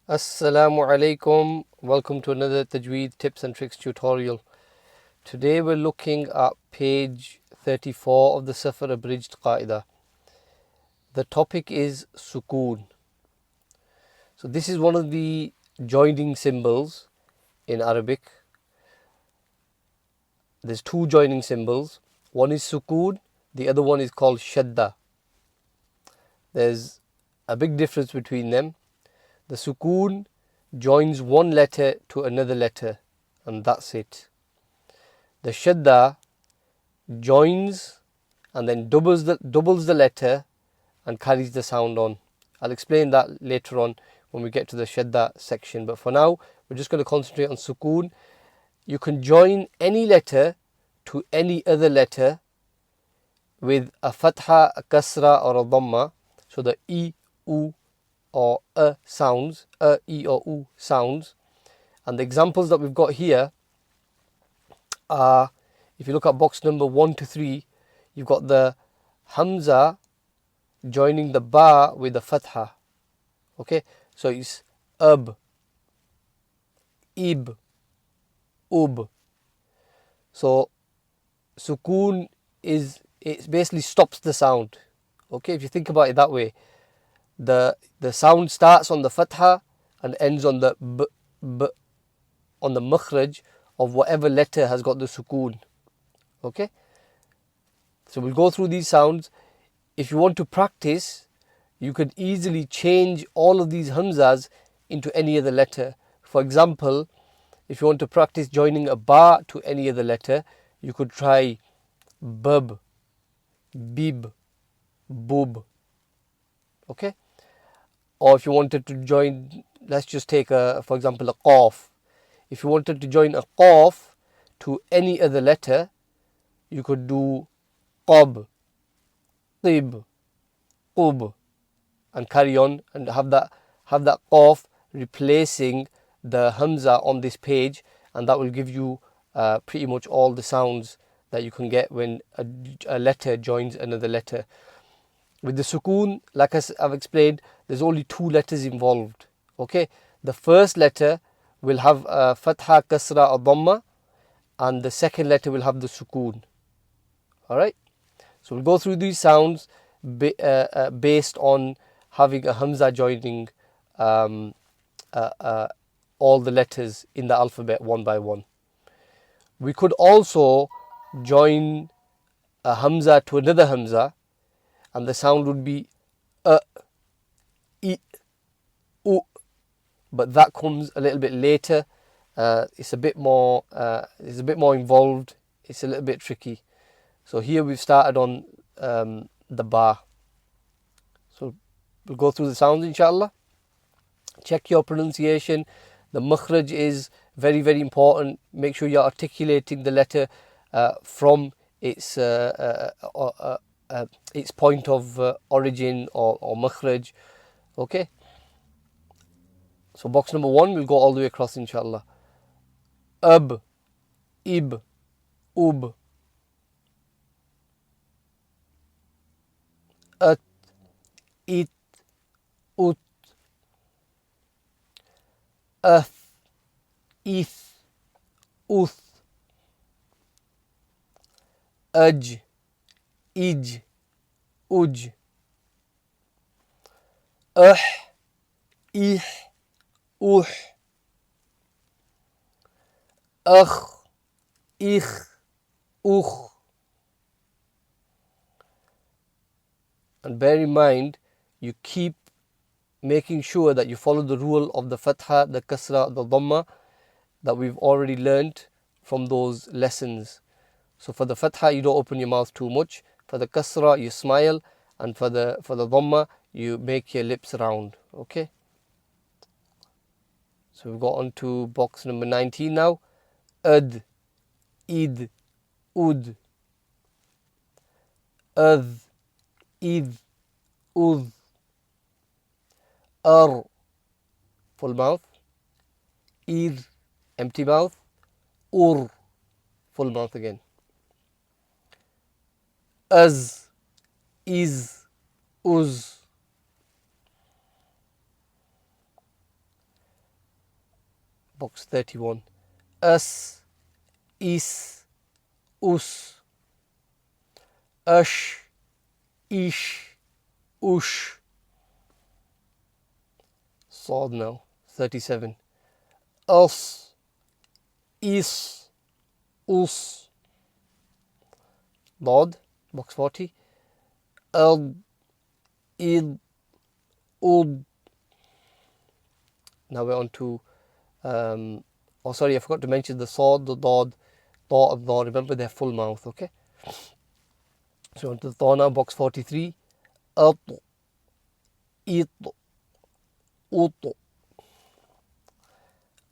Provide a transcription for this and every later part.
Assalaamu alaykum. Welcome to another Tajweed tips and tricks tutorial. Today we're looking at page 34 of the Safar Abridged Qaidah. The topic is Sukun. So this is one of the joining symbols in Arabic. There's two joining symbols. One is Sukun, the other one is called Shadda. There's a big difference between them. The Sukun joins one letter to another letter, and that's it. The Shadda joins and then doubles the letter and carries the sound on. I'll explain that later on when we get to the Shadda section, but for now we're just going to concentrate on Sukun. You can join any letter to any other letter with a Fatha, a Kasra or a Dhamma. So the E, U or sounds, E or U sounds. And the examples that we've got here are, if you look at box number 1 to 3, you've got the Hamza joining the Ba with the Fatha. Okay, so it's Ab, Ib, Ub. So Sukun it basically stops the sound. Okay, if you think about it that way, the sound starts on the Fatha and ends on the B, on the makhraj of whatever letter has got the Sukun. Okay, so we'll go through these sounds. If you want to practice, you could easily change all of these Hamzas into any other letter. For example, if you want to practice joining a Ba to any other letter, you could try Bub, Bib, Bub. Okay, or if you wanted to join, let's just take for example, a Qaf. If you wanted to join a Qaf to any other letter, you could do Qab, Tib, Qub, and carry on and have that Qaf replacing the Hamza on this page, and that will give you pretty much all the sounds that you can get when a letter joins another letter. With the Sukun, like I've explained, there's only two letters involved. Okay, the first letter will have Fatha, Kasra or Dhamma, and the second letter will have the Sukun. Alright, so we'll go through these sounds based on having a Hamza joining all the letters in the alphabet one by one. We could also join a Hamza to another Hamza, and the sound would be I, U, but that comes a little bit later. It's a bit more involved. It's a little bit tricky. So here we've started on the Ba. So we'll go through the sounds, inshallah. Check your pronunciation. The makhraj is very, very important. Make sure you're articulating the letter from its point of origin or makhraj. Okay. So box number 1, we'll go all the way across, inshallah. Ab, Ib, Ub. At, It, Ut. Ath, Ith, Uth. Aj, Ij, Uj. Ih, Uh. Akh, Ich, Ukh. And bear in mind, you keep making sure that you follow the rule of the Fatha, the Kasra, the Dhamma that we've already learnt from those lessons. So for the Fatha, you don't open your mouth too much. For the Kasra, you smile. And for the Dhamma, you make your lips round. Okay? So we've got on to box number 19 now. Ad, Id, Ud. Adh, Id, Udh. Ar, full mouth. Ir, empty mouth. Ur, full mouth again. Az, Iz, Uz. box 31. As, is, us. Ash, ish, ush. Sad now, 37. Us, is, us. Dad, box 40. Id, id, ud. Now we're on to, oh sorry, I forgot to mention the sad, the dad, da and dha. Remember they're full mouth, okay? So on to the tha now, box 43. At, it, ut.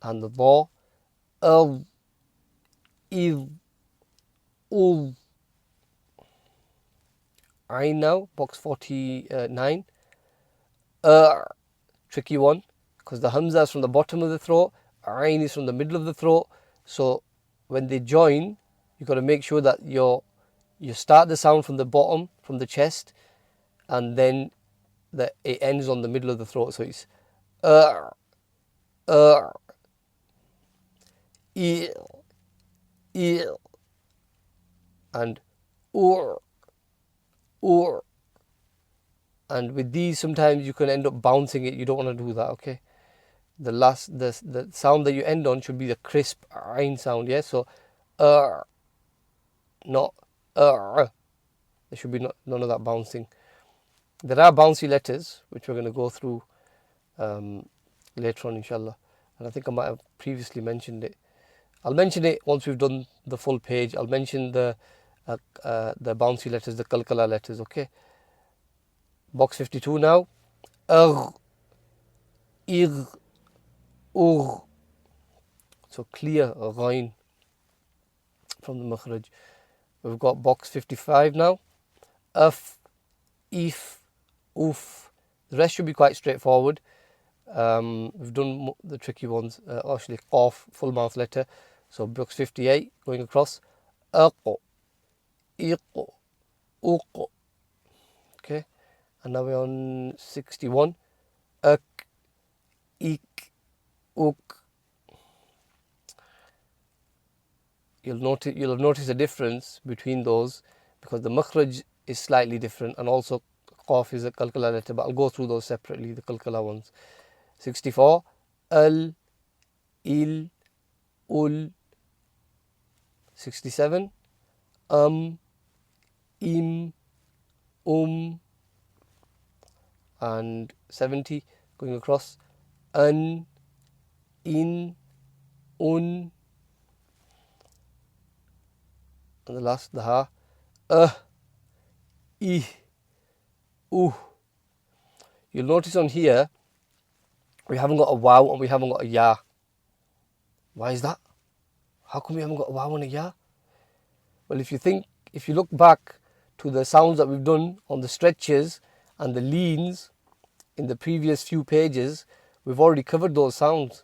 And the dha. Ad, id, ud. Ain now, box 49. Tricky one, because the hamza is from the bottom of the throat, ain is from the middle of the throat. So when they join, you've got to make sure that you start the sound from the bottom, from the chest, and then it ends on the middle of the throat. So it's and or. And with these, sometimes you can end up bouncing it. You don't want to do that, okay? The sound that you end on should be the crisp ain sound, yeah? So, not there should be none of that bouncing. There are bouncy letters, which we're going to go through later on, inshallah. And I think I might have previously mentioned it. I'll mention it once we've done the full page. I'll mention the bouncy letters, the kalkala letters, okay? Box 52 now. Agh, igh, ugh. So clear ghain from the makhraj. We've got box 55 now. Af, if, uf. The rest should be quite straightforward. We've done the tricky ones. Actually, qaf, full mouth letter. So box 58 going across. Aqo, iqo, uqo. Okay. And now we're on 61. Ak, ik, uk. You'll have noticed a difference between those because the makhraj is slightly different, and also qaf is a kalkala letter, but I'll go through those separately, the kalkala ones. 64. Al, il, ul. 67. Im, and 70 going across. An, in, un. And the last, the ha. I, You'll notice on here we haven't got a wow and we haven't got a ya. Why is that? How come we haven't got a wow and a ya? Well, if you look back to the sounds that we've done on the stretches and the leans in the previous few pages, we've already covered those sounds.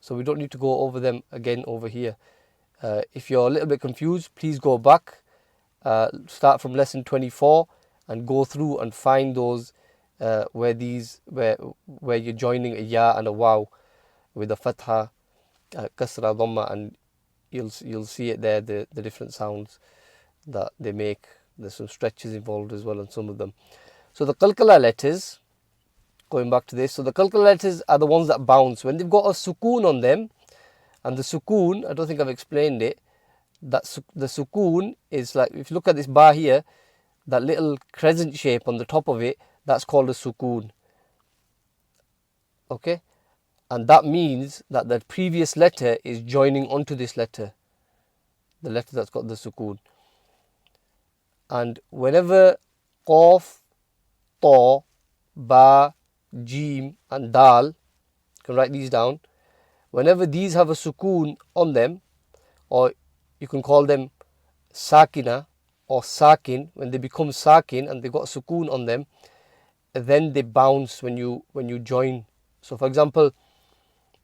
So we don't need to go over them again over here. If you're a little bit confused, please go back, start from lesson 24 and go through and find those where you're joining a ya and a waw with a fatha, kasra, dhamma, and you'll see it there, the different sounds that they make. There's some stretches involved as well on some of them. So the kalkala letters, going back to this, so the kalkala letters are the ones that bounce. When they've got a sukun on them, and the sukun, I don't think I've explained it, that the sukun is like, if you look at this bar here, that little crescent shape on the top of it, that's called a sukun. Okay? And that means that the previous letter is joining onto this letter, the letter that's got the sukun. And whenever qaf, ta, ba, jim and dal, you can write these down, whenever these have a sukun on them, or you can call them sakina or sakin, when they become sakin and they've got a sukun on them, then they bounce when you join. So for example,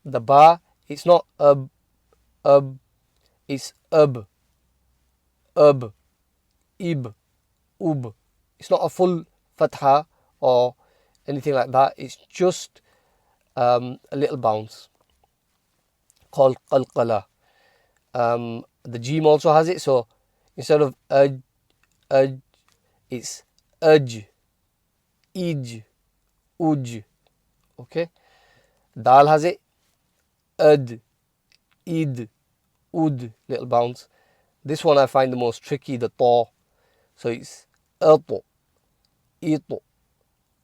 the ba, it's not it's ib, ib, ub. It's not a full fatha or anything like that. It's just a little bounce. called qalqala. The Jim also has it, so instead of it's aj, ij, uj. Okay. Dal has it, ad, id, ud, little bounce. This one I find the most tricky, the ta. So it's ato, ito,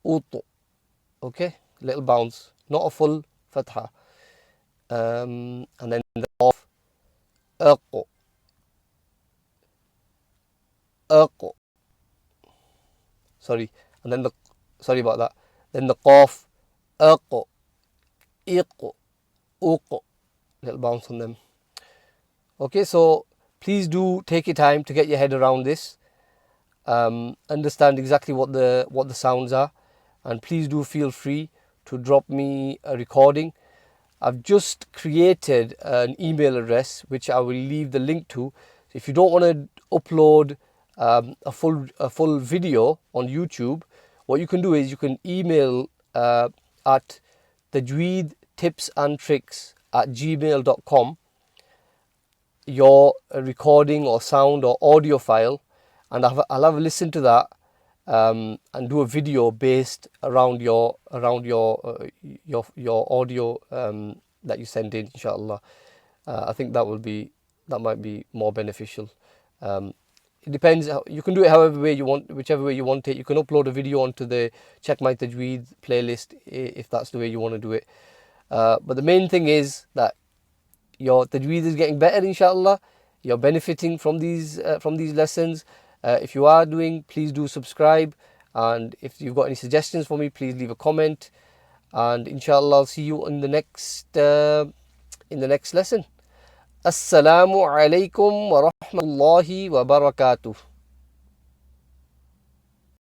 uto. Okay, little bounce, not a full fatha. And then the qaf, aqo, aqo. Sorry, and then sorry about that. Then the qaf, aqo, iqo, uqo. Little bounce on them. Okay, so please do take your time to get your head around this. Understand exactly what the sounds are, and please do feel free to drop me a recording. I've just created an email address which I will leave the link to. If you don't want to upload a full video on YouTube, what you can do is you can email at tajweedtipsandtricks@gmail.com your recording or sound or audio file, and I'll have a listen to that and do a video based around your audio that you send in, inshallah. I think that might be more beneficial. It depends. You can do it however way you want, whichever way you want it. You can upload a video onto the Check My Tajweed playlist if that's the way you want to do it. But the main thing is that your tajweed is getting better, inshallah. You're benefiting from these lessons. If you are doing, please do subscribe. And if you've got any suggestions for me, please leave a comment. And inshallah, I'll see you in the next lesson. Assalaamu alaykum wa rahmatullahi wa barakatuh.